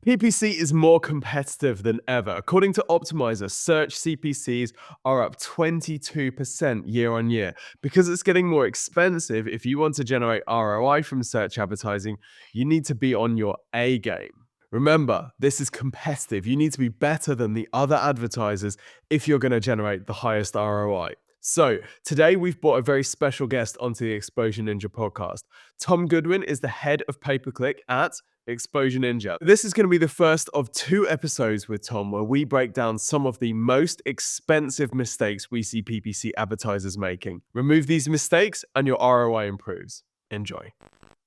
PPC is more competitive than ever. According to Optimizer, search CPCs are up 22% year on year. Because it's getting more expensive, if you want to generate ROI from search advertising, you need to be on your A game. Remember, this is competitive. You need to be better than the other advertisers if you're going to generate the highest ROI. So, today we've brought a very special guest onto the Exposure Ninja podcast. Tom Goodwin is the head of pay-per-click at Exposure Ninja. This is going to be the first of 2 episodes with Tom where we break down some of the most expensive mistakes we see PPC advertisers making. Remove these mistakes and your ROI improves. Enjoy.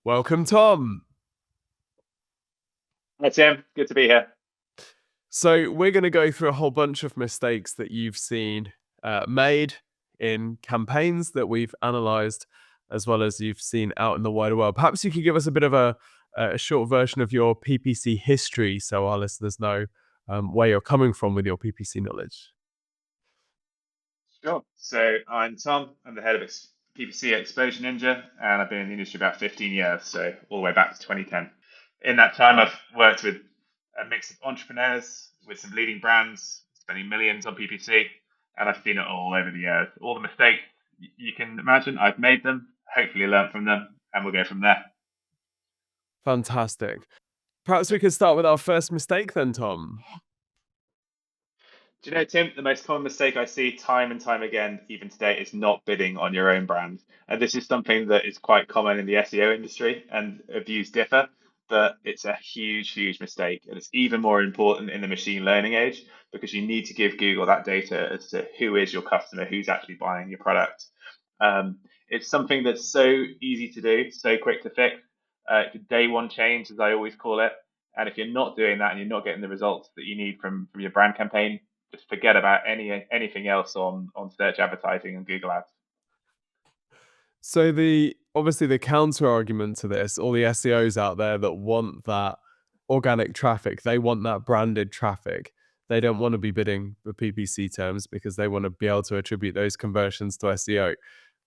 Welcome, Tom. Hi, Tim. Good to be here. So we're going to go through a whole bunch of mistakes that you've seen made in campaigns that we've analyzed, as well as you've seen out in the wider world. Perhaps you could give us a bit of a short version of your PPC history so our listeners know where you're coming from with your PPC knowledge. Sure. So I'm Tom. I'm the head of PPC at Exposure Ninja, and I've been in the industry about 15 years, so all the way back to 2010. In that time, I've worked with a mix of entrepreneurs, with some leading brands, spending millions on PPC, and I've seen it all over the years. All the mistakes you can imagine, I've made them, hopefully learned from them, and we'll go from there. Fantastic. Perhaps we could start with our first mistake then, Tom. Do you know, Tim, the most common mistake I see time and time again, even today, is not bidding on your own brand. And this is something that is quite common in the SEO industry, and views differ, but it's a huge, huge mistake. And it's even more important in the machine learning age because you need to give Google that data as to who is your customer, who's actually buying your product. It's something that's so easy to do, so quick to fix. It's a day one change, as I always call it. And if you're not doing that and you're not getting the results that you need from your brand campaign, just forget about anything else on search advertising and Google Ads. So obviously the counter argument to this, all the SEOs out there that want that organic traffic, they want that branded traffic. They don't want to be bidding for PPC terms because they want to be able to attribute those conversions to SEO.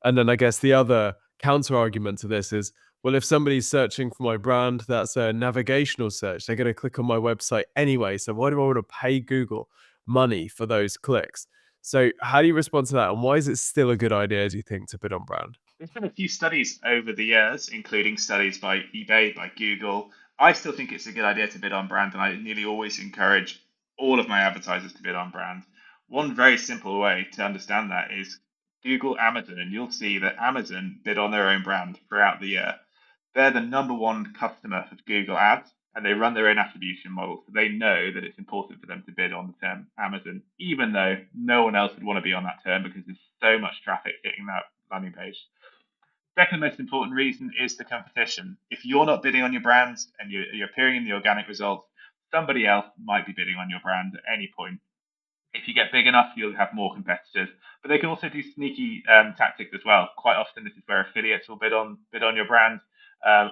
And then I guess the other counter argument to this is, well, if somebody's searching for my brand, that's a navigational search. They're going to click on my website anyway. So why do I want to pay Google money for those clicks? So how do you respond to that? And why is it still a good idea, do you think, to bid on brand? There's been a few studies over the years, including studies by eBay, by Google. I still think it's a good idea to bid on brand, and I nearly always encourage all of my advertisers to bid on brand. One very simple way to understand that is Google Amazon, and you'll see that Amazon bid on their own brand throughout the year. They're the number one customer of Google Ads, and they run their own attribution model. So they know that it's important for them to bid on the term Amazon, even though no one else would want to be on that term because there's so much traffic hitting that landing page. Second most important reason is the competition. If you're not bidding on your brand and you're appearing in the organic results, somebody else might be bidding on your brand at any point. If you get big enough, you'll have more competitors. But they can also do sneaky tactics as well. Quite often, this is where affiliates will bid on your brand.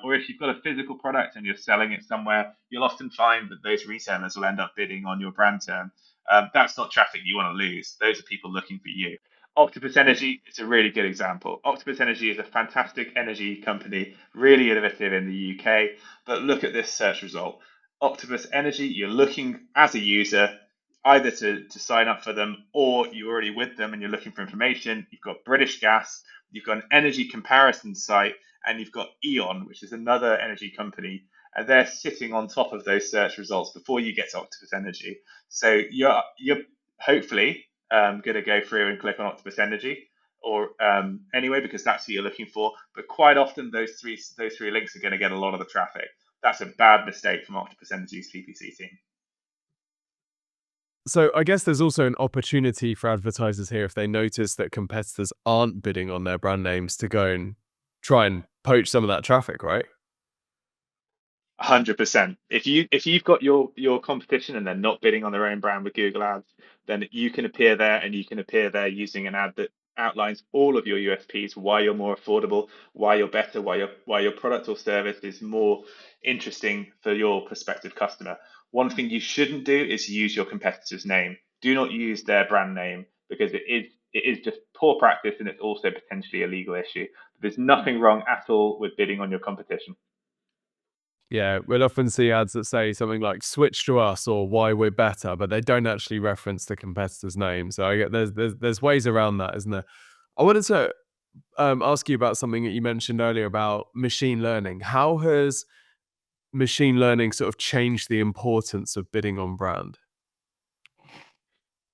Or if you've got a physical product and you're selling it somewhere, you'll often find that those resellers will end up bidding on your brand term. That's not traffic you want to lose. Those are people looking for you. Octopus Energy is a really good example. Octopus Energy is a fantastic energy company, really innovative in the UK. But look at this search result. Octopus Energy, you're looking as a user either to sign up for them or you're already with them and you're looking for information. You've got British Gas, you've got an energy comparison site, and you've got E.ON, which is another energy company. And they're sitting on top of those search results before you get to Octopus Energy. So you're hopefully going to go through and click on Octopus Energy or anyway, because that's who you're looking for. But quite often those three links are going to get a lot of the traffic. That's a bad mistake from Octopus Energy's PPC team. So I guess there's also an opportunity for advertisers here if they notice that competitors aren't bidding on their brand names to go and try and poach some of that traffic, right? 100%. If you've got your competition and they're not bidding on their own brand with Google Ads, then you can appear there, and you can appear there using an ad that outlines all of your USPs, why you're more affordable, why you're better, why your product or service is more interesting for your prospective customer. One thing you shouldn't do is use your competitor's name. Do not use their brand name because it is just poor practice, and it's also potentially a legal issue. There's nothing wrong at all with bidding on your competition. Yeah, we'll often see ads that say something like "switch to us" or "why we're better," but they don't actually reference the competitor's name. So I get there's ways around that, isn't there? I wanted to ask you about something that you mentioned earlier about machine learning. How has machine learning sort of changed the importance of bidding on brand?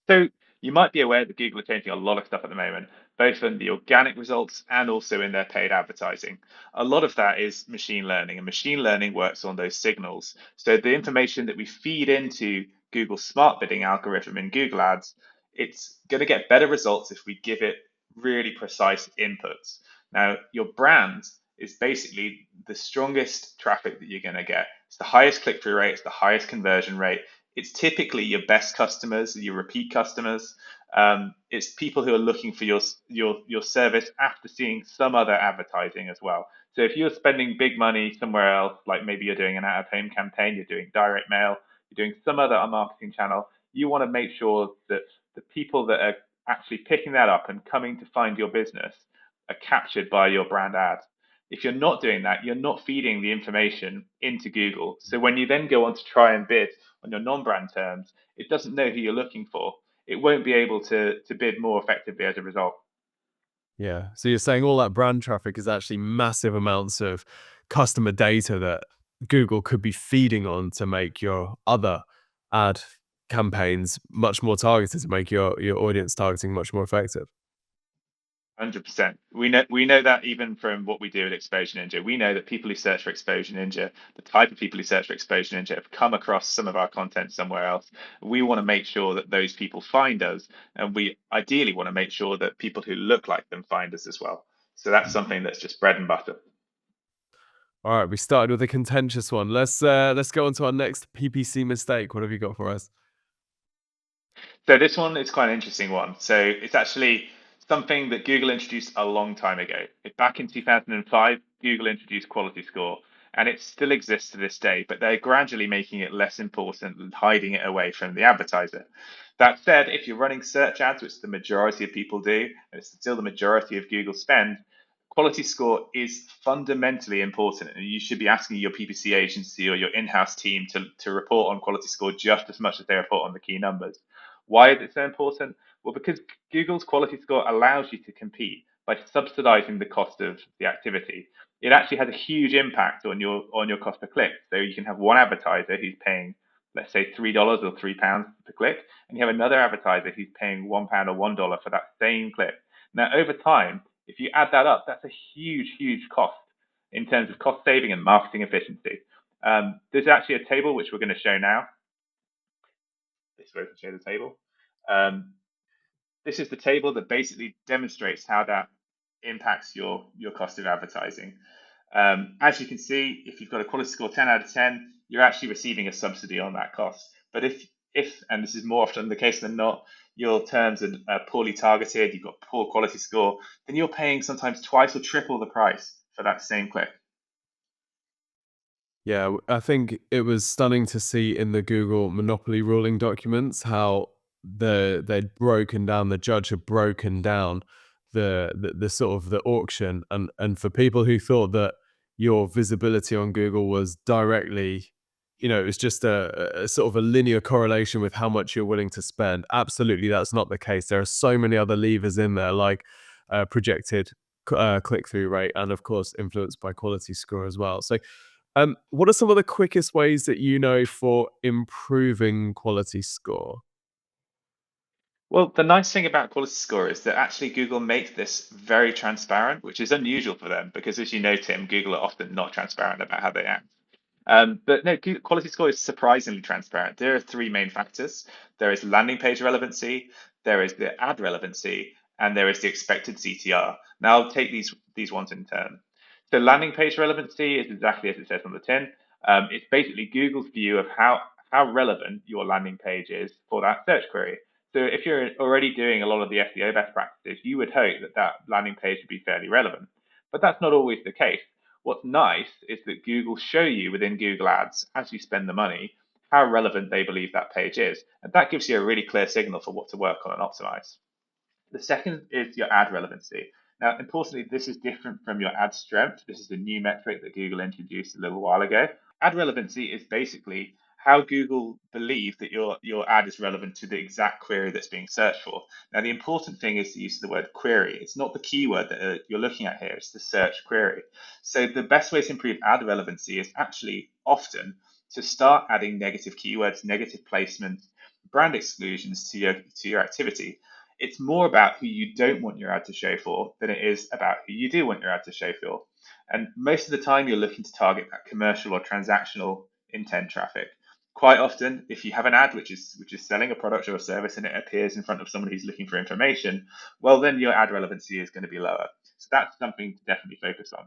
So you might be aware that Google are changing a lot of stuff at the moment, both in the organic results and also in their paid advertising. A lot of that is machine learning, and machine learning works on those signals. So the information that we feed into Google's smart bidding algorithm in Google Ads, it's going to get better results if we give it really precise inputs. Now, your brand is basically the strongest traffic that you're going to get. It's the highest click-through rate, it's the highest conversion rate, it's typically your best customers, your repeat customers. It's people who are looking for your service after seeing some other advertising as well. So if you're spending big money somewhere else, like maybe you're doing an out-of-home campaign, you're doing direct mail, you're doing some other marketing channel, you want to make sure that the people that are actually picking that up and coming to find your business are captured by your brand ad. If you're not doing that, you're not feeding the information into Google. So when you then go on to try and bid on your non-brand terms, it doesn't know who you're looking for. It won't be able to bid more effectively as a result. Yeah. So you're saying all that brand traffic is actually massive amounts of customer data that Google could be feeding on to make your other ad campaigns much more targeted, to make your audience targeting much more effective. 100%. We know that even from what we do at Exposure Ninja. We know that people who search for Exposure Ninja, the type of people who search for Exposure Ninja, have come across some of our content somewhere else. We want to make sure that those people find us, and we ideally want to make sure that people who look like them find us as well. So that's something that's just bread and butter. All right, we started with a contentious one. Let's go on to our next PPC mistake. What have you got for us? So this one is quite an interesting one. So it's actually something that Google introduced a long time ago. Back in 2005, Google introduced Quality Score, and it still exists to this day, but they're gradually making it less important and hiding it away from the advertiser. That said, if you're running search ads, which the majority of people do, and it's still the majority of Google spend, Quality Score is fundamentally important, and you should be asking your PPC agency or your in-house team to report on Quality Score just as much as they report on the key numbers. Why is it so important? Well, because Google's quality score allows you to compete by subsidizing the cost of the activity. It actually has a huge impact on your cost per click. So you can have one advertiser who's paying, let's say, $3 or £3 per click, and you have another advertiser who's paying £1 or $1 for that same click. Now, over time, if you add that up, that's a huge, huge cost in terms of cost saving and marketing efficiency. There's actually a table which we're going to show now. This way to show the table. Um, this is the table that basically demonstrates how that impacts your cost of advertising. As you can see, if you've got a quality score 10 out of 10, you're actually receiving a subsidy on that cost. But if and this is more often the case than not, your terms are poorly targeted, you've got poor quality score, then you're paying sometimes twice or triple the price for that same click. Yeah, I think it was stunning to see in the Google monopoly ruling documents how they'd broken down, the judge had broken down the sort of the auction, and for people who thought that your visibility on Google was directly, it was just a sort of a linear correlation with how much you're willing to spend. Absolutely, that's not the case. There are so many other levers in there, like projected click through rate, and of course influenced by quality score as well. So what are some of the quickest ways that you know for improving quality score? Well, the nice thing about quality score is that actually Google makes this very transparent, which is unusual for them because, as you know, Tim, Google are often not transparent about how they act. But no, quality score is surprisingly transparent. There are three main factors. There is landing page relevancy, there is the ad relevancy, and there is the expected CTR. Now I'll take these ones in turn. So landing page relevancy is exactly as it says on the tin. It's basically Google's view of how relevant your landing page is for that search query. So if you're already doing a lot of the SEO best practices, you would hope that that landing page would be fairly relevant. But that's not always the case. What's nice is that Google show you within Google Ads, as you spend the money, how relevant they believe that page is. And that gives you a really clear signal for what to work on and optimize. The second is your ad relevancy. Now, importantly, this is different from your ad strength. This is a new metric that Google introduced a little while ago. Ad relevancy is basically how Google believe that your ad is relevant to the exact query that's being searched for. Now, the important thing is the use of the word query. It's not the keyword that you're looking at here, it's the search query. So the best way to improve ad relevancy is actually often to start adding negative keywords, negative placements, brand exclusions to your activity. It's more about who you don't want your ad to show for than it is about who you do want your ad to show for. And most of the time, you're looking to target that commercial or transactional intent traffic. Quite often, if you have an ad which is selling a product or a service and it appears in front of someone who's looking for information, well, then your ad relevancy is going to be lower. So that's something to definitely focus on.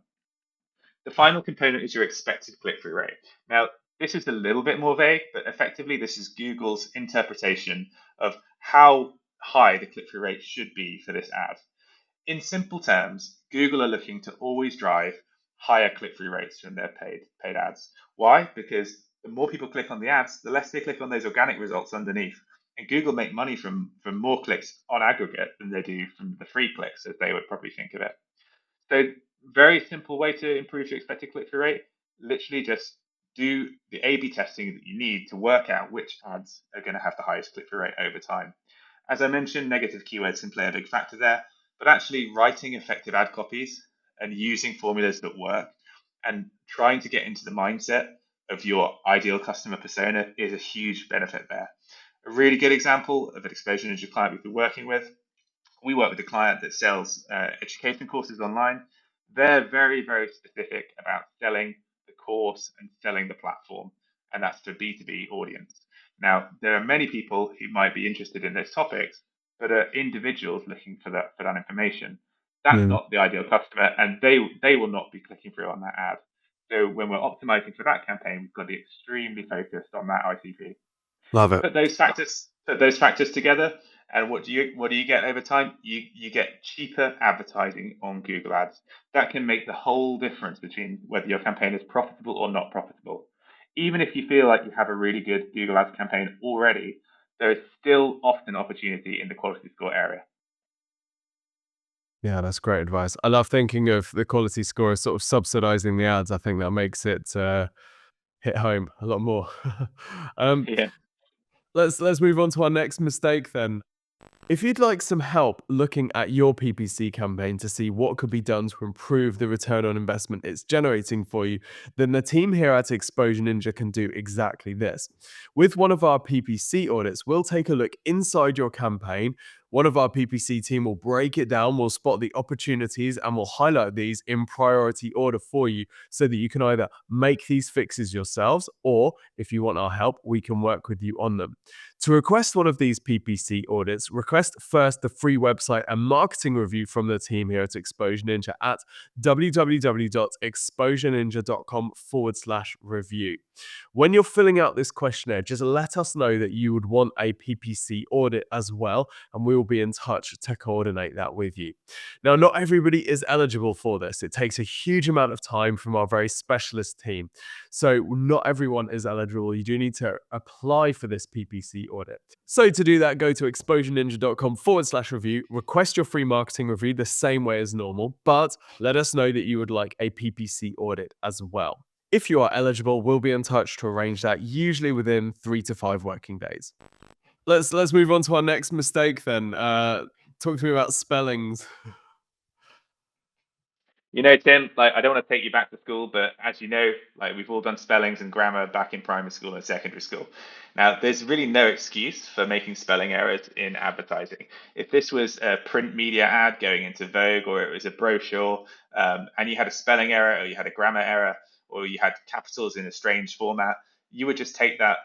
The final component is your expected click-through rate. Now, this is a little bit more vague, but effectively, this is Google's interpretation of how high the click-through rate should be for this ad. In simple terms, Google are looking to always drive higher click-through rates from their paid ads. Why? Because the more people click on the ads, the less they click on those organic results underneath. And Google make money from more clicks on aggregate than they do from the free clicks, as they would probably think of it. So, very simple way to improve your expected click-through rate. Literally just do the A/B testing that you need to work out which ads are going to have the highest click-through rate over time. As I mentioned, negative keywords can play a big factor there, but actually writing effective ad copies and using formulas that work and trying to get into the mindset of your ideal customer persona is a huge benefit there. A really good example of an Exposure Ninja client we've been working with, we work with a client that sells education courses online. They're very, very specific about selling the course and selling the platform, and that's to a B2B audience. Now, there are many people who might be interested in those topics, but are individuals looking for that information. That's Mm. not the ideal customer, and they will not be clicking through on that ad. So when we're optimizing for that campaign, we've got to be extremely focused on that ICP. Love it. Put those factors together, and what do you get over time? You get cheaper advertising on Google Ads. That can make the whole difference between whether your campaign is profitable or not profitable. Even if you feel like you have a really good Google Ads campaign already, there is still often opportunity in the quality score area. Yeah, that's great advice. I love thinking of the quality score as sort of subsidizing the ads. I think that makes it hit home a lot more. um, Yeah. let's move on to our next mistake then. If you'd like some help looking at your PPC campaign to see what could be done to improve the return on investment it's generating for you, then the team here at Exposure Ninja can do exactly this. With one of our PPC audits, we'll take a look inside your campaign. One of our PPC team will break it down, we'll spot the opportunities, and we'll highlight these in priority order for you so that you can either make these fixes yourselves or, if you want our help, we can work with you on them. To request one of these PPC audits, request first the free website and marketing review from the team here at Exposure Ninja at www.exposureninja.com/review. When you're filling out this questionnaire, just let us know that you would want a PPC audit as well, and we will be in touch to coordinate that with you. Now, not everybody is eligible for this. It takes a huge amount of time from our very specialist team. So not everyone is eligible. You do need to apply for this PPC audit. So to do that, go to exposureninja.com/review, request your free marketing review the same way as normal, but let us know that you would like a PPC audit as well. If you are eligible, we'll be in touch to arrange that, usually within 3 to 5 working days. Let's move on to our next mistake then. Talk to me about spellings. Tim, like I don't want to take you back to school, but as you know, like we've all done spellings and grammar back in primary school and secondary school. Now, there's really no excuse for making spelling errors in advertising. If this was a print media ad going into Vogue, or it was a brochure, and you had a spelling error, or you had a grammar error, or you had capitals in a strange format, you would just take that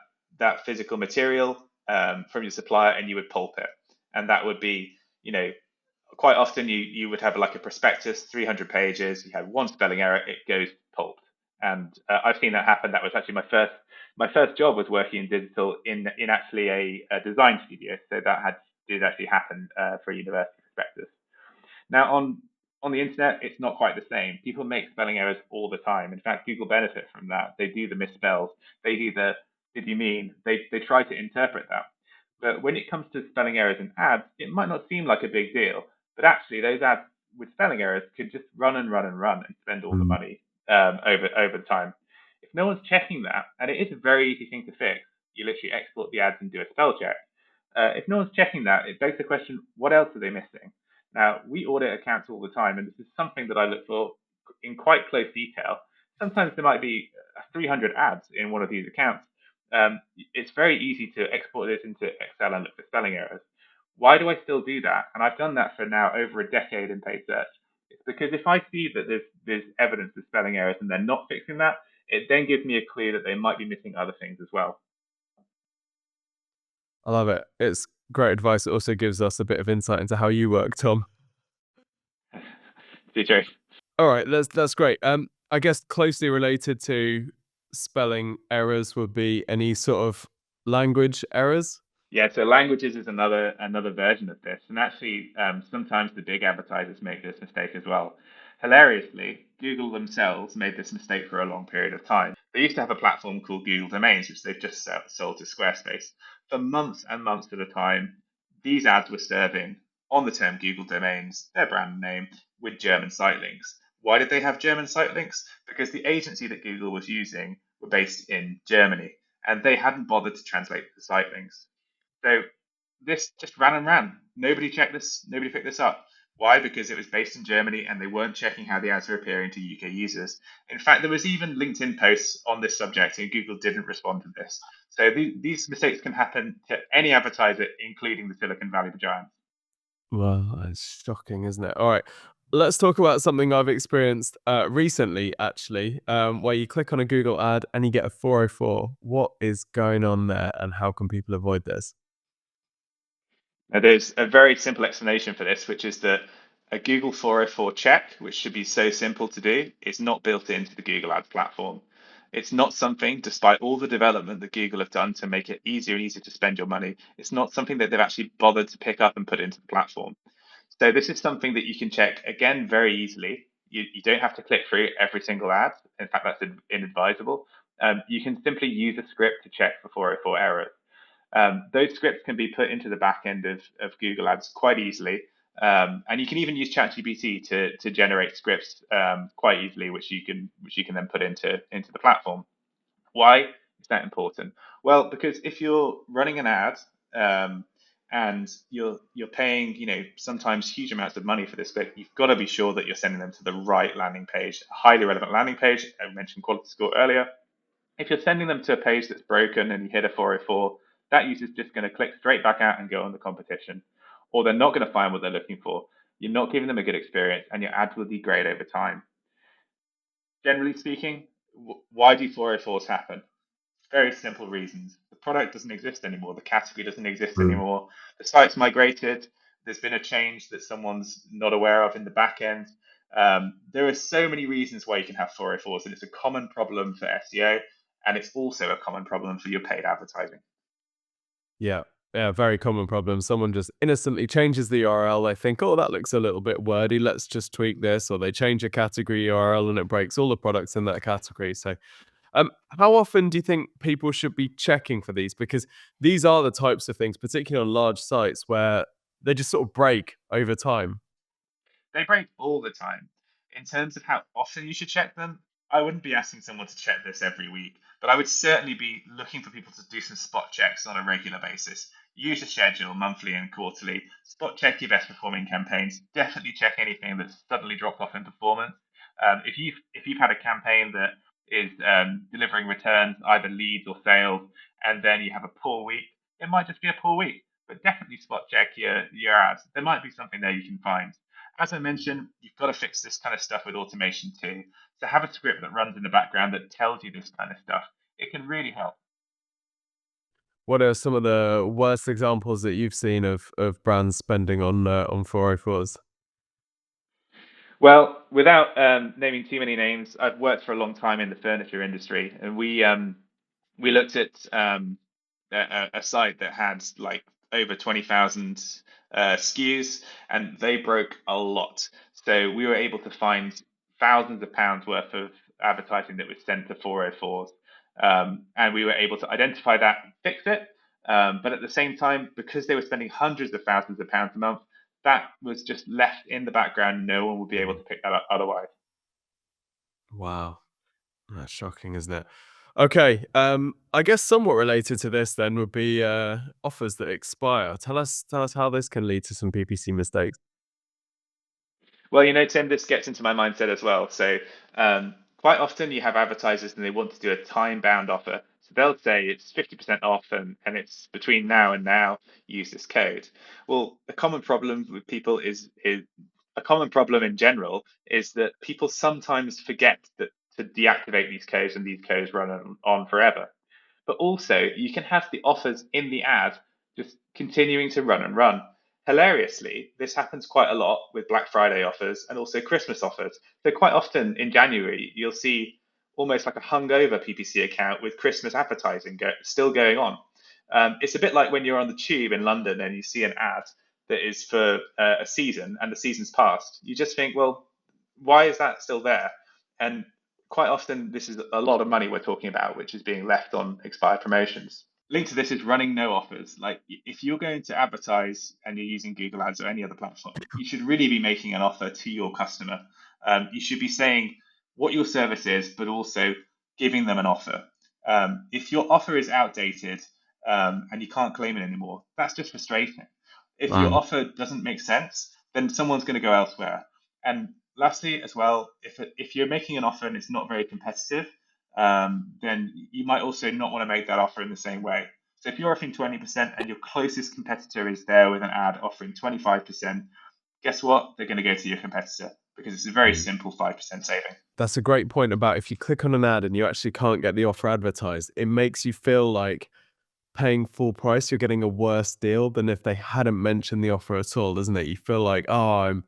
physical material from your supplier and you would pulp it, and that would be, quite often you would have like a prospectus, 300 pages. You had one spelling error, it goes pulped. And I've seen that happen. That was actually my first job was working in digital in actually a design studio. So that did actually happen for a university prospectus. Now, on the internet, it's not quite the same. People make spelling errors all the time. In fact, Google benefit from that. They do the misspells. They do the did you mean? They try to interpret that. But when it comes to spelling errors in ads, it might not seem like a big deal. But actually, those ads with spelling errors could just run and run and run and spend all the Mm. money over time. no one's checking that, and it is a very easy thing to fix, you literally export the ads and do a spell check. If no one's checking that, it begs the question, what else are they missing? Now, we audit accounts all the time, and this is something that I look for in quite close detail. Sometimes there might be 300 ads in one of these accounts. It's very easy to export this into Excel and look for spelling errors. Why do I still do that? And I've done that for now over a decade in paid search. It's because if I see that there's evidence of spelling errors and they're not fixing that, it then gives me a clue that they might be missing other things as well. I love it. It's great advice. It also gives us a bit of insight into how you work, Tom. DJ. All right, that's great. I guess closely related to spelling errors would be any sort of language errors. Yeah, so languages is another version of this, and actually, sometimes the big advertisers make this mistake as well. Hilariously, Google themselves made this mistake for a long period of time. They used to have a platform called Google Domains, which they've just sold to Squarespace. For months and months at a time, these ads were serving on the term Google Domains, their brand name, with German site links. Why did they have German site links? Because the agency that Google was using were based in Germany, and they hadn't bothered to translate the site links. So this just ran and ran. Nobody checked this. Nobody picked this up. Why? Because it was based in Germany and they weren't checking how the ads were appearing to UK users. In fact, there was even LinkedIn posts on this subject and Google didn't respond to this. So these mistakes can happen to any advertiser, including the Silicon Valley giants. Well, it's shocking, isn't it? All right. Let's talk about something I've experienced recently, actually, where you click on a Google ad and you get a 404. What is going on there and how can people avoid this? Now, there's a very simple explanation for this, which is that a Google 404 check, which should be so simple to do, is not built into the Google Ads platform. It's not something, despite all the development that Google have done to make it easier and easier to spend your money, it's not something that they've actually bothered to pick up and put into the platform. So this is something that you can check again very easily. You don't have to click through every single ad. In fact, that's inadvisable. You can simply use a script to check for 404 errors. Those scripts can be put into the back end of Google Ads quite easily. And you can even use ChatGPT to generate scripts quite easily, which you can then put into the platform. Why is that important? Well, because if you're running an ad and you're paying sometimes huge amounts of money for this click, you've got to be sure that you're sending them to the right landing page, a highly relevant landing page. I mentioned quality score earlier. If you're sending them to a page that's broken and you hit a 404, that user's just going to click straight back out and go on the competition, or they're not going to find what they're looking for. You're not giving them a good experience, and your ads will degrade over time. Generally speaking, why do 404s happen? Very simple reasons. The product doesn't exist anymore. The category doesn't exist Mm. anymore. The site's migrated. There's been a change that someone's not aware of in the back end. There are so many reasons why you can have 404s, and it's a common problem for SEO, and it's also a common problem for your paid advertising. Yeah. Yeah, very common problem. Someone just innocently changes the URL. They think, oh, that looks a little bit wordy. Let's just tweak this. Or they change a category URL and it breaks all the products in that category. So how often do you think people should be checking for these? Because these are the types of things, particularly on large sites, where they just sort of break over time. They break all the time. In terms of how often you should check them, I wouldn't be asking someone to check this every week, but I would certainly be looking for people to do some spot checks on a regular basis. Use a schedule monthly and quarterly. Spot check your best performing campaigns. Definitely check anything that's suddenly dropped off in performance. If you've had a campaign that is delivering returns, either leads or sales, and then you have a poor week, it might just be a poor week. But definitely spot check your ads. There might be something there you can find. As I mentioned, you've got to fix this kind of stuff with automation too. So have a script that runs in the background that tells you this kind of stuff. It can really help. What are some of the worst examples that you've seen of brands spending on 404s? Well, without naming too many names, I've worked for a long time in the furniture industry, and we looked at a site that had like over 20,000 SKUs, and they broke a lot. So we were able to find thousands of pounds worth of advertising that was sent to 404s. And we were able to identify that and fix it. But at the same time, because they were spending hundreds of thousands of pounds a month, that was just left in the background. No one would be able Mm. to pick that up otherwise. Wow. That's shocking, isn't it? Okay, I guess somewhat related to this then would be offers that expire. Tell us how this can lead to some PPC mistakes. Well, Tim, this gets into my mindset as well. So, quite often you have advertisers and they want to do a time-bound offer. So they'll say it's 50% off and it's between now and now, use this code. Well, a common problem with people is a common problem in general is that people sometimes forget that to deactivate these codes and these codes run on forever. But also, you can have the offers in the ad just continuing to run and run. Hilariously, this happens quite a lot with Black Friday offers and also Christmas offers. So, quite often in January, you'll see almost like a hungover PPC account with Christmas advertising still going on. It's a bit like when you're on the tube in London and you see an ad that is for a season and the season's passed. You just think, well, why is that still there? And quite often, this is a lot of money we're talking about, which is being left on expired promotions. Linked to this is running no offers. Like if you're going to advertise and you're using Google Ads or any other platform, you should really be making an offer to your customer. You should be saying what your service is, but also giving them an offer. If your offer is outdated and you can't claim it anymore, that's just frustrating. If your Wow. offer doesn't make sense, then someone's going to go elsewhere. And lastly, as well, if you're making an offer and it's not very competitive, then you might also not want to make that offer in the same way. So if you're offering 20% and your closest competitor is there with an ad offering 25%, guess what? They're going to go to your competitor because it's a very Mm. simple 5% saving. That's a great point about if you click on an ad and you actually can't get the offer advertised, it makes you feel like paying full price, you're getting a worse deal than if they hadn't mentioned the offer at all, doesn't it? You feel like, oh,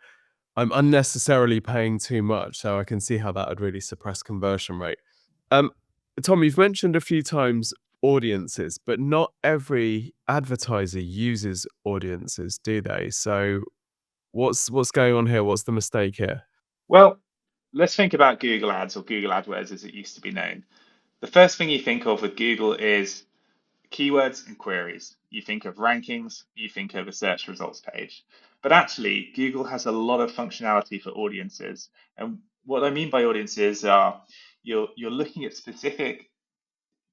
I'm unnecessarily paying too much. So I can see how that would really suppress conversion rate. Um, Tom, you've mentioned a few times audiences, but not every advertiser uses audiences, do they? So what's going on here? What's the mistake here? Well, let's think about Google Ads or Google AdWords as it used to be known. The first thing you think of with Google is keywords and queries. You think of rankings, you think of a search results page. But actually, Google has a lot of functionality for audiences. And what I mean by audiences are you're looking at specific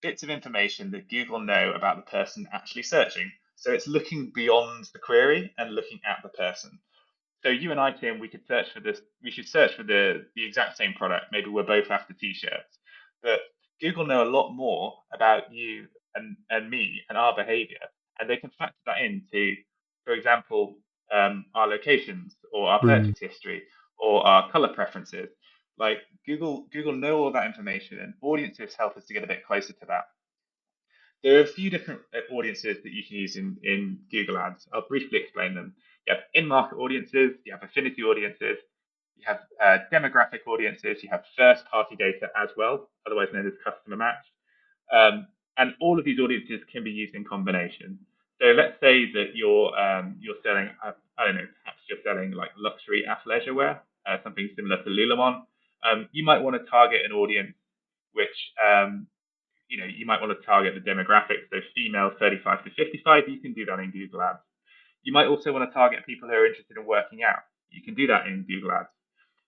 bits of information that Google know about the person actually searching. So it's looking beyond the query and looking at the person. So you and I, Tim, we could search for this. We should search for the exact same product. Maybe we're both after t-shirts, but Google know a lot more about you and me and our behavior, and they can factor that into, for example, our locations or our Mm. purchase history or our color preferences. Like Google know all that information, and audiences help us to get a bit closer to that. There are a few different audiences that you can use in Google Ads. I'll briefly explain them. You have in-market audiences, you have affinity audiences, you have demographic audiences, you have first-party data as well, otherwise known as customer match. And all of these audiences can be used in combination. So let's say that you're selling, I don't know, perhaps you're selling like luxury athleisure wear, something similar to Lululemon. You might want to target an audience which you might want to target the demographics, so female 35 to 55, you can do that in Google Ads. You might also want to target people who are interested in working out. You can do that in Google Ads.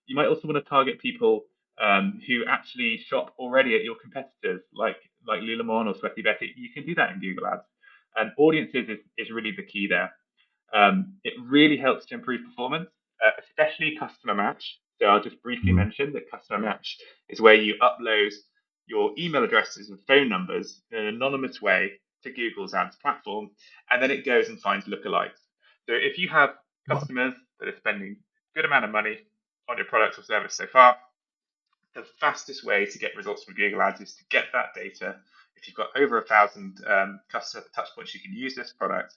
You might also want to target people who actually shop already at your competitors, like Lululemon or Sweaty Betty. You can do that in Google Ads. And audiences is really the key there. It really helps to improve performance, especially customer match. So I'll just briefly Mm. mention that customer match is where you upload your email addresses and phone numbers in an anonymous way to Google's ads platform, and then it goes and finds lookalikes. So if you have Well, customers that are spending a good amount of money on your product or service so far, the fastest way to get results from Google Ads is to get that data. If you've got over 1,000 customer touch points, you can use this product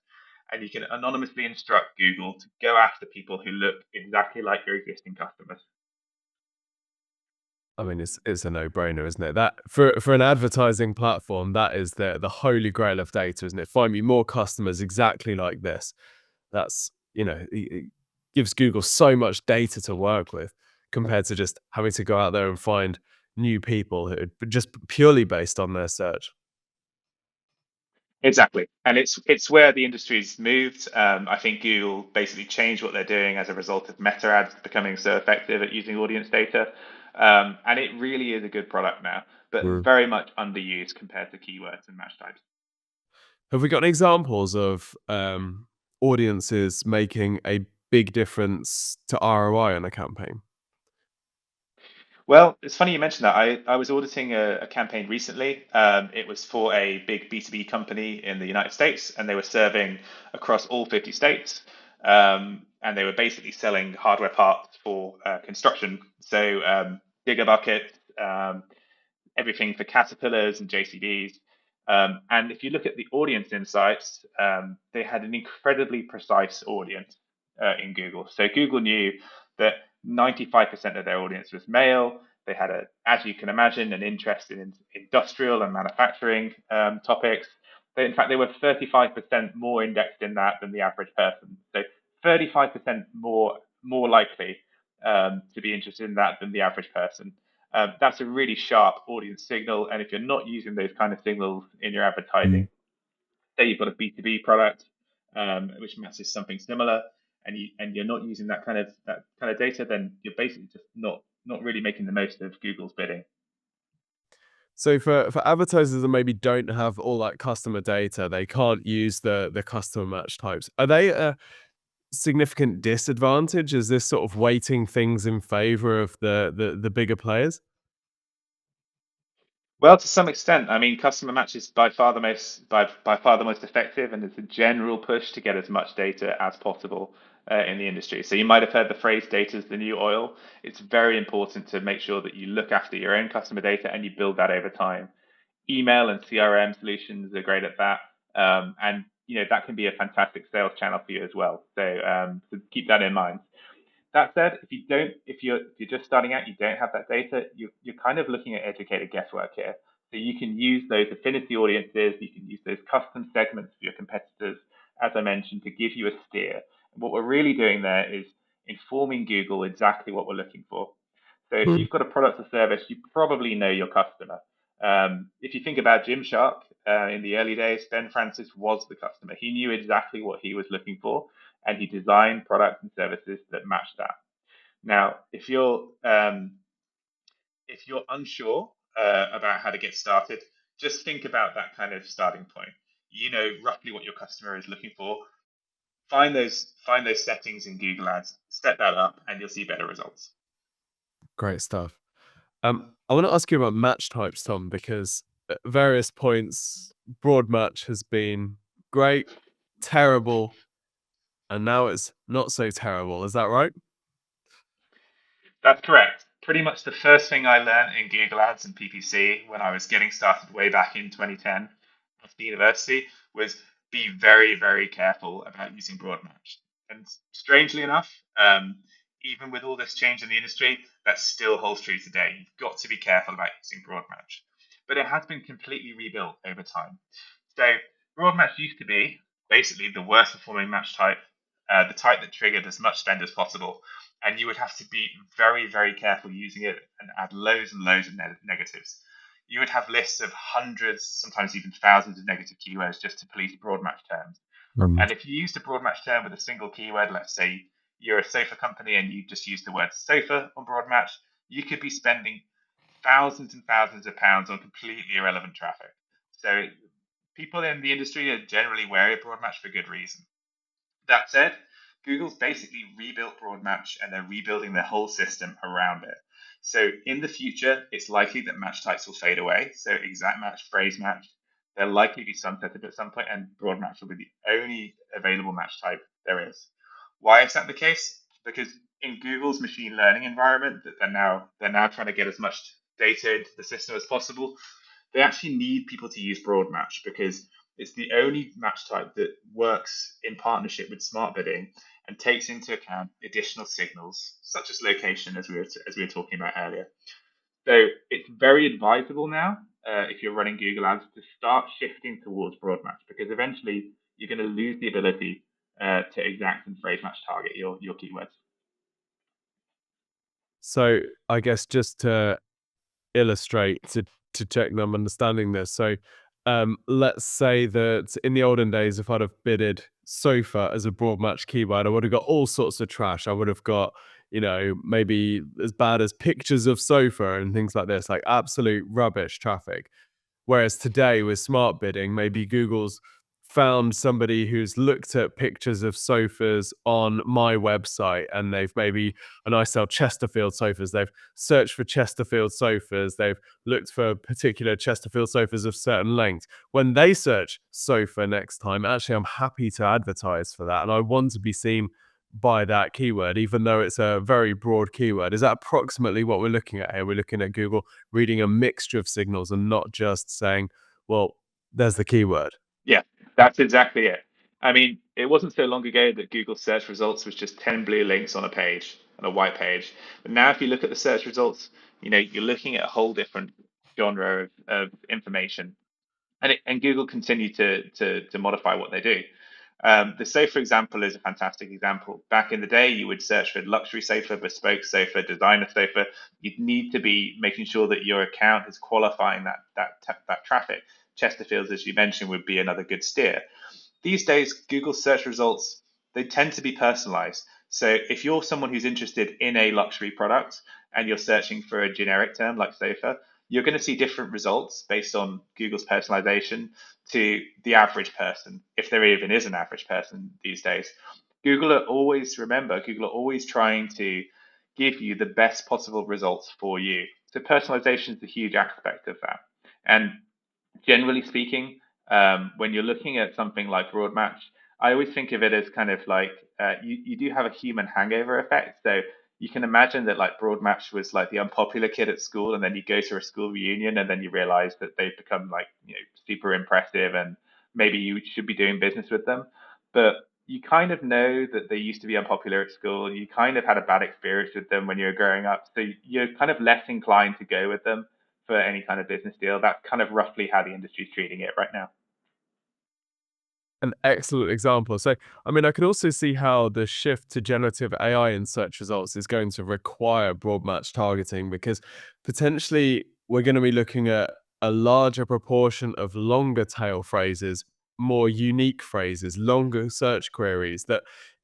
and you can anonymously instruct Google to go after people who look exactly like your existing customers. I mean, it's a no-brainer, isn't it? That for an advertising platform, that is the holy grail of data, isn't it? Find me more customers exactly like this. That's it gives Google so much data to work with compared to just having to go out there and find new people who just purely based on their search. Exactly, and it's where the industry's moved. I think Google basically changed what they're doing as a result of Meta ads becoming so effective at using audience data. And it really is a good product now, but Mm. very much underused compared to keywords and match types. Have we got any examples of audiences making a big difference to ROI on a campaign? Well, it's funny you mentioned that. I was auditing a campaign recently. It was for a big B2B company in the United States, and they were serving across all 50 states. And they were basically selling hardware parts for construction. So digger buckets, everything for Caterpillars and JCBs. And if you look at the audience insights, they had an incredibly precise audience in Google. So Google knew that 95% of their audience was male. They had, as you can imagine, an interest in industrial and manufacturing topics. In fact, they were 35% more indexed in that than the average person. So 35% more likely to be interested in that than the average person. That's a really sharp audience signal. And if you're not using those kind of signals in your advertising, say you've got a B2B product, which matches something similar, and you're not using that kind of data, then you're basically just not really making the most of Google's bidding. So for advertisers that maybe don't have all that customer data, they can't use the customer match types. Are they a significant disadvantage? Is this sort of weighting things in favor of the bigger players? Well, to some extent, I mean, customer match is by far the most effective, and it's a general push to get as much data as possible in the industry. So you might have heard the phrase "data is the new oil." It's very important to make sure that you look after your own customer data and you build that over time. Email and CRM solutions are great at that, and that can be a fantastic sales channel for you as well. So keep that in mind. That said, if you're just starting out, you don't have that data, you're kind of looking at educated guesswork here. So you can use those affinity audiences, you can use those custom segments for your competitors, as I mentioned, to give you a steer. And what we're really doing there is informing Google exactly what we're looking for. So if Mm. you've got a product or service, you probably know your customer. If you think about Gymshark, in the early days, Ben Francis was the customer. He knew exactly what he was looking for, and he designed products and services that match that. Now, if you're unsure about how to get started, just think about that kind of starting point. You know roughly what your customer is looking for. Find those settings in Google Ads, set that up, and you'll see better results. Great stuff. I want to ask you about match types, Tom, because at various points, broad match has been great, terrible, and now it's not so terrible. Is that right? That's correct. Pretty much the first thing I learned in Google Ads and PPC when I was getting started way back in 2010 after university was be very, very careful about using broad match. And strangely enough, even with all this change in the industry, that still holds true today. You've got to be careful about using broad match. But it has been completely rebuilt over time. So broad match used to be basically the worst performing match type, the type that triggered as much spend as possible, and you would have to be very, very careful using it and add loads and loads of negatives. You would have lists of hundreds, sometimes even thousands of negative keywords just to police broad match terms. Mm. And if you used a broad match term with a single keyword, let's say you're a sofa company and you just use the word sofa on broad match, you could be spending thousands and thousands of pounds on completely irrelevant traffic. So people in the industry are generally wary of broad match for good reason. That said, Google's basically rebuilt broad match and they're rebuilding their whole system around it. So in the future, it's likely that match types will fade away. So exact match, phrase match, they'll likely be sunsetted at some point, and broad match will be the only available match type there is. Why is that the case? Because in Google's machine learning environment, that they're now trying to get as much data into the system as possible. They actually need people to use broad match because it's the only match type that works in partnership with smart bidding and takes into account additional signals such as location, as we were talking about earlier. So it's very advisable now, if you're running Google Ads, to start shifting towards broad match because eventually you're going to lose the ability to exact and phrase match target your keywords. So I guess just to illustrate to check that I'm understanding this. So let's say that in the olden days, if I'd have bidded sofa as a broad match keyword, I would have got all sorts of trash. I would have got maybe as bad as pictures of sofa and things like this, like absolute rubbish traffic. Whereas today with smart bidding, maybe Google's found somebody who's looked at pictures of sofas on my website, and they've maybe, and I sell Chesterfield sofas, they've searched for Chesterfield sofas, they've looked for particular Chesterfield sofas of certain length. When they search sofa next time, actually, I'm happy to advertise for that. And I want to be seen by that keyword, even though it's a very broad keyword. Is that approximately what we're looking at here? We're looking at Google reading a mixture of signals and not just saying, well, there's the keyword. Yeah, that's exactly it. I mean, it wasn't so long ago that Google search results was just 10 blue links on a page, on a white page. But now if you look at the search results, you're looking at a whole different genre of information. And Google continue to modify what they do. The sofa example is a fantastic example. Back in the day, you would search for luxury sofa, bespoke sofa, designer sofa. You'd need to be making sure that your account is qualifying that traffic. Chesterfields, as you mentioned, would be another good steer. These days, Google search results, they tend to be personalized. So if you're someone who's interested in a luxury product and you're searching for a generic term like sofa, you're going to see different results based on Google's personalization to the average person, if there even is an average person these days. Google are always trying to give you the best possible results for you. So personalization is a huge aspect of that. And generally speaking, when you're looking at something like broad match, I always think of it as kind of like you do have a human hangover effect. So you can imagine that like broad match was like the unpopular kid at school, and then you go to a school reunion, and then you realize that they've become like super impressive, and maybe you should be doing business with them. But you kind of know that they used to be unpopular at school. You kind of had a bad experience with them when you were growing up, so you're kind of less inclined to go with them for any kind of business deal. That's kind of roughly how the industry's treating it right now. An excellent example. So, I mean, I could also see how the shift to generative AI in search results is going to require broad match targeting, because potentially we're going to be looking at a larger proportion of longer tail phrases, more unique phrases, longer search queries that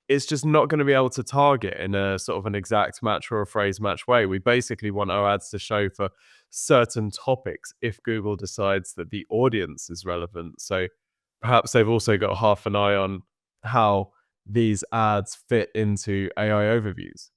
it's just not going to be able to target in a sort of an exact match or a phrase match way. We basically want our ads to show for certain topics if Google decides that the audience is relevant. So, perhaps they've also got half an eye on how these ads fit into AI overviews.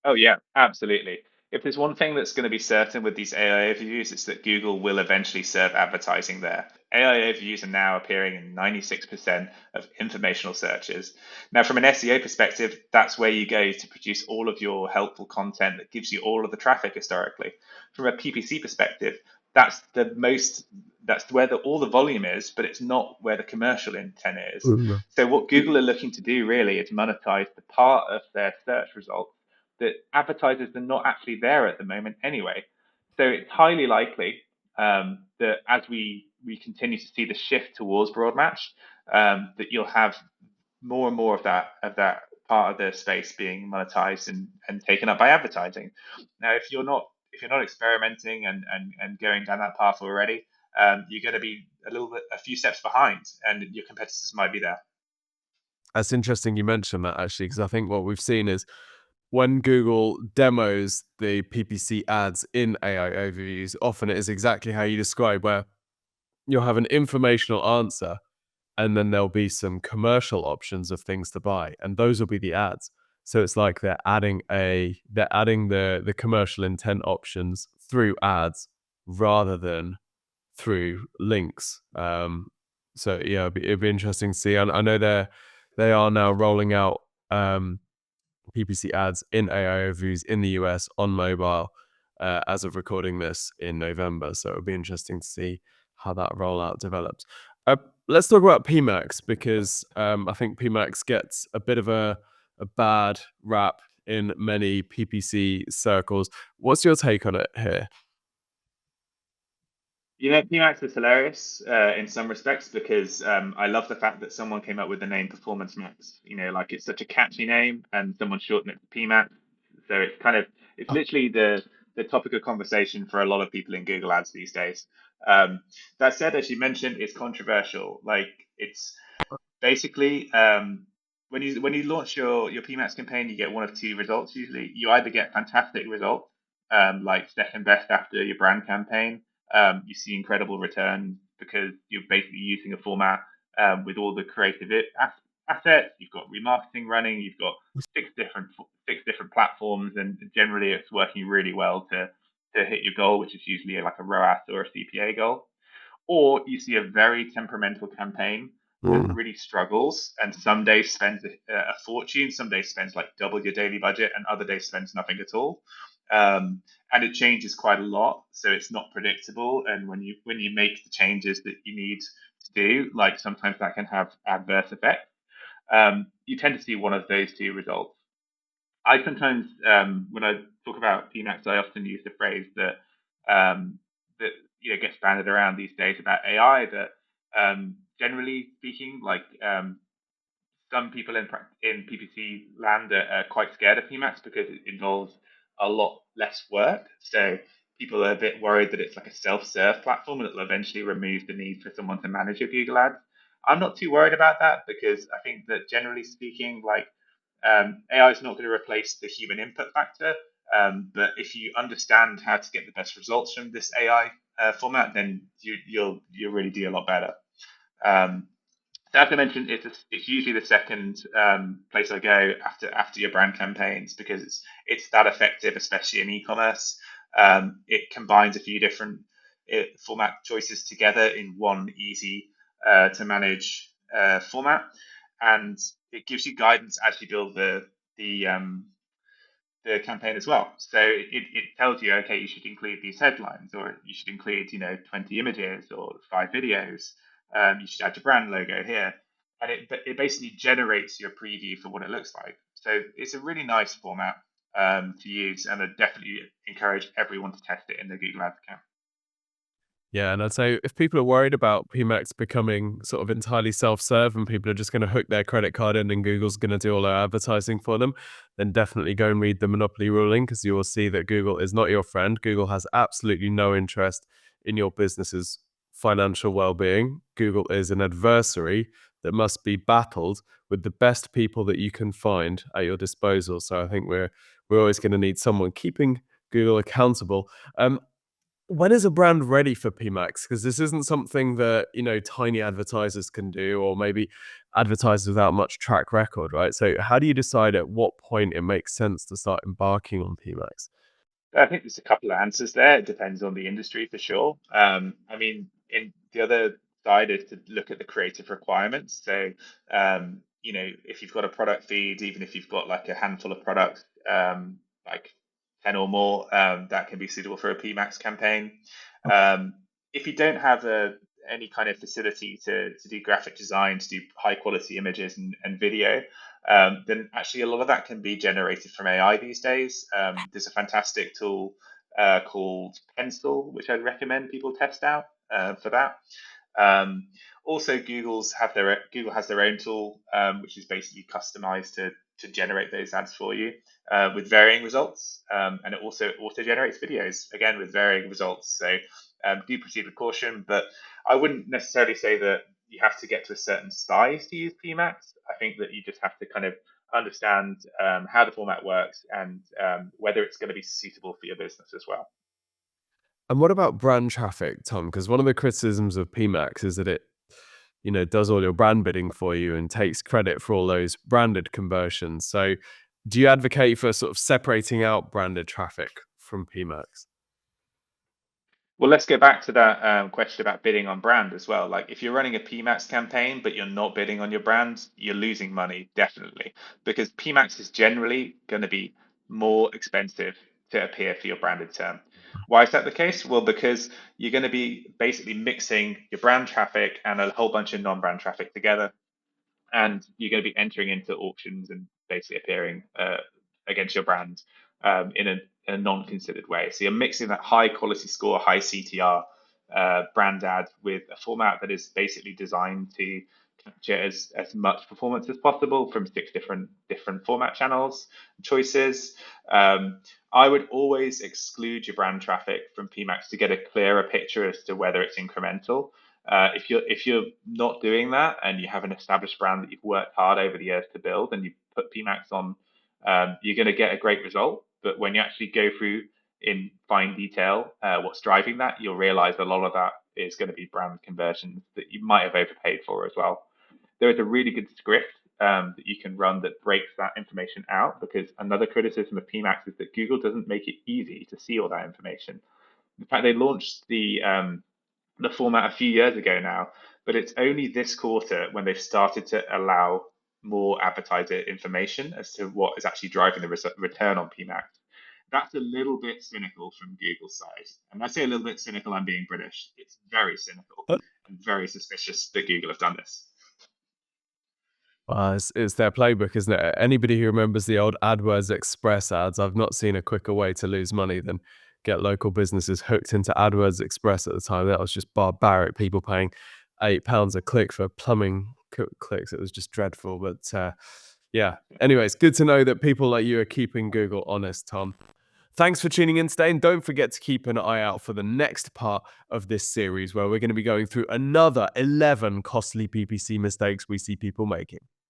Oh yeah, absolutely. If there's one thing that's going to be certain with these AI overviews, it's that Google will eventually serve advertising there. AI overviews are now appearing in 96% of informational searches. Now, from an SEO perspective, that's where you go to produce all of your helpful content that gives you all of the traffic historically. From a PPC perspective, that's the most that's where all the volume is, but it's not where the commercial intent is. Mm. So what Google are looking to do really is monetize the part of their search results that advertisers are not actually there at the moment anyway. So it's highly likely that as we continue to see the shift towards broad match, that you'll have more and more of that part of the space being monetized and taken up by advertising. Now, if you're not experimenting and going down that path already, you're going to be a few steps behind, and your competitors might be there. That's interesting you mentioned that, actually, because I think what we've seen is when Google demos the PPC ads in AI overviews, often it is exactly how you describe, where you'll have an informational answer and then there'll be some commercial options of things to buy, and those will be the ads. So it's like they're adding the commercial intent options through ads rather than through links. So yeah, it'd be interesting to see. I know they are now rolling out PPC ads in AI overviews in the US on mobile as of recording this in November. So it'll be interesting to see how that rollout develops. Uh, let's talk about PMAX, because I think PMAX gets a bit of a bad rap in many PPC circles. What's your take on it here? PMAX is hilarious in some respects because I love the fact that someone came up with the name Performance Max. Like it's such a catchy name, and someone shortened it to PMAX. So it's literally the topic of conversation for a lot of people in Google Ads these days. Um, that said, as you mentioned, it's controversial. Like it's basically when you launch your PMAX campaign, you get one of two results usually. You either get fantastic results, like second best after your brand campaign. You see incredible return because you're basically using a format with all the creative assets. You've got remarketing running. You've got six different platforms, and generally it's working really well to hit your goal, which is usually like a ROAS or a CPA goal. Or you see a very temperamental campaign that Mm. really struggles and some days spends a fortune, some days spends like double your daily budget, and other days spends nothing at all. And it changes quite a lot, so it's not predictable. And when you make the changes that you need to do, like sometimes that can have adverse effects. You tend to see one of those two results. I sometimes, when I talk about PMAX, I often use the phrase that gets bandied around these days about AI. That generally speaking, like some people in PPC land are quite scared of PMAX because it involves a lot less work. So people are a bit worried that it's like a self-serve platform and it'll eventually remove the need for someone to manage your Google Ads. I'm not too worried about that because I think that generally speaking, like AI is not going to replace the human input factor. But if you understand how to get the best results from this AI format, then you'll really do a lot better. Um, so as I mentioned, it's usually the second place I go after your brand campaigns because it's that effective, especially in e-commerce. It combines a few different format choices together in one easy to manage format, and it gives you guidance as you build the campaign as well. So it tells you, okay, you should include these headlines, or you should include, 20 images or 5 videos. You should add your brand logo here, and it basically generates your preview for what it looks like. So it's a really nice format to use, and I definitely encourage everyone to test it in their Google Ads account. Yeah, and I'd say if people are worried about PMAX becoming sort of entirely self-serve and people are just going to hook their credit card in and Google's going to do all their advertising for them, then definitely go and read the monopoly ruling because you will see that Google is not your friend. Google has absolutely no interest in your business's financial well-being. Google is an adversary that must be battled with the best people that you can find at your disposal. So I think we're always going to need someone keeping Google accountable. When is a brand ready for PMAX? Because this isn't something that, tiny advertisers can do, or maybe advertisers without much track record, right? So how do you decide at what point it makes sense to start embarking on PMAX? I think there's a couple of answers there. It depends on the industry for sure. I mean, in the other side is to look at the creative requirements. So, if you've got a product feed, even if you've got like a handful of products, like 10 or more, that can be suitable for a PMAX campaign. Um, if you don't have any kind of facility to do graphic design, to do high quality images and video, then actually a lot of that can be generated from AI these days. There's a fantastic tool called Pencil, which I'd recommend people test out for that. Um, Also, Google has their own tool, which is basically customized to generate those ads for you with varying results, and it also auto generates videos again with varying results. So do proceed with caution, but I wouldn't necessarily say that you have to get to a certain size to use PMAX. I think that you just have to kind of understand how the format works and whether it's going to be suitable for your business as well. And what about brand traffic, Tom? Because one of the criticisms of PMAX is that it, does all your brand bidding for you and takes credit for all those branded conversions. So do you advocate for sort of separating out branded traffic from PMAX? Well, let's go back to that question about bidding on brand as well. Like, if you're running a PMAX campaign, but you're not bidding on your brand, you're losing money, definitely, because PMAX is generally going to be more expensive to appear for your branded term. Why is that the case? Well, because you're going to be basically mixing your brand traffic and a whole bunch of non-brand traffic together, and you're going to be entering into auctions and basically appearing against your brand in a non-considered way. So you're mixing that high quality score, high CTR brand ad with a format that is basically designed to capture as much performance as possible from six different format channels choices. Um, I would always exclude your brand traffic from PMAX to get a clearer picture as to whether it's incremental. If you're not doing that and you have an established brand that you've worked hard over the years to build and you put PMAX on, you're going to get a great result. But when you actually go through in fine detail what's driving that, you'll realize a lot of that is going to be brand conversions that you might have overpaid for as well. There is a really good script that you can run that breaks that information out, because another criticism of PMAX is that Google doesn't make it easy to see all that information. In fact, they launched the format a few years ago now, but it's only this quarter when they've started to allow more advertiser information as to what is actually driving the return on PMAX. That's a little bit cynical from Google's side. And I say a little bit cynical, I'm being British. It's very cynical and very suspicious that Google have done this. It's their playbook, isn't it? Anybody who remembers the old AdWords Express ads, I've not seen a quicker way to lose money than get local businesses hooked into AdWords Express at the time. That was just barbaric. People paying £8 a click for plumbing clicks. It was just dreadful. But yeah. Anyways, good to know that people like you are keeping Google honest, Tom. Thanks for tuning in today, and don't forget to keep an eye out for the next part of this series where we're going to be going through another 11 costly PPC mistakes we see people making.